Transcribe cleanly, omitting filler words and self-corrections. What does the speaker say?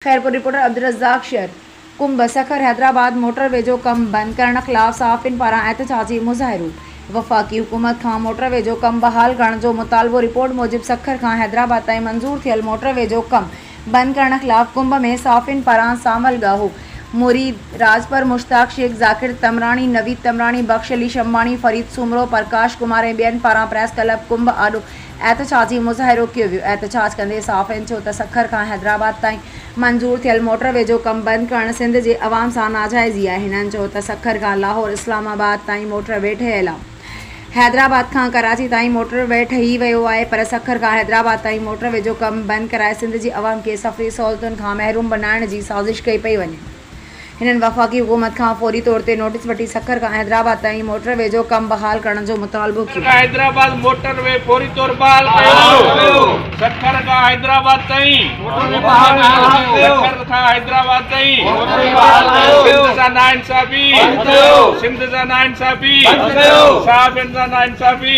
Khairpur reporter Abdul Razzaq शेर। Kumbh Sukkur Hyderabad motorway जो कम बंद करण खिलाफ साफ़िन पारां एहतजाजी मुज़ाहिरो। वफ़ाक़ी हुकूमत खां मोटरवे जो कम बहाल करण जो मुतालबो। रिपोर्ट मूजिब सखर खां हैदराबाद ताईं मंजूर थियल मोटरवे जो कम बंद करण खिलाफ कुंभ में साफ़िन पारां सामल गाहो मुरीद राजपर मुश्ताक शेख ज़ाकिर तमरानी नवीद तमरानी बख्श अली शम्बानी फरीद सुमरो प्रकाश कुमार ऐं ॿियनि पारां प्रेस क्लब कुंभ आॾो एहतजाजी मुज़ाहिरो कयो वियो। एहतजाज कंदे साफ़िन चयो त सखर खां हैदराबाद ताईं मंजूर थियल मोटरवे जो कम बंद करण सिंध जे अवाम सां नाजाइज़ी आहे। हिननि चयो त सखर खां लाहौर इस्लामाबाद ताईं मोटरवे ठहियल आहे। हैदराबाद खां कराची ताईं मोटरवे ठही वियो आहे, पर सखर खां हैदराबाद ताईं मोटरवे जो कम बंद कराए सिंध जी अवाम खे सफ़री सहूलियतुनि खां महरूम बनाइण जी साज़िश कई पई वञे। हिननि वफ़ाक़ी हुकूमत खां फौरी तौर ते नोटिस वठी सखर खां हैदराबाद ताईं मोटरवे जो कम बहाल करण जो मुतालबो कयो। हैदराबाद मोटरवे फौरी तौर बहाल कयो। सखर खां हैदराबाद ताईं सखर खां हैदराबाद ताईं सिंध सां नाइंसाफ़ी सिंध सां नाइंसाफ़ी साहिबनि सां नाइंसाफ़ी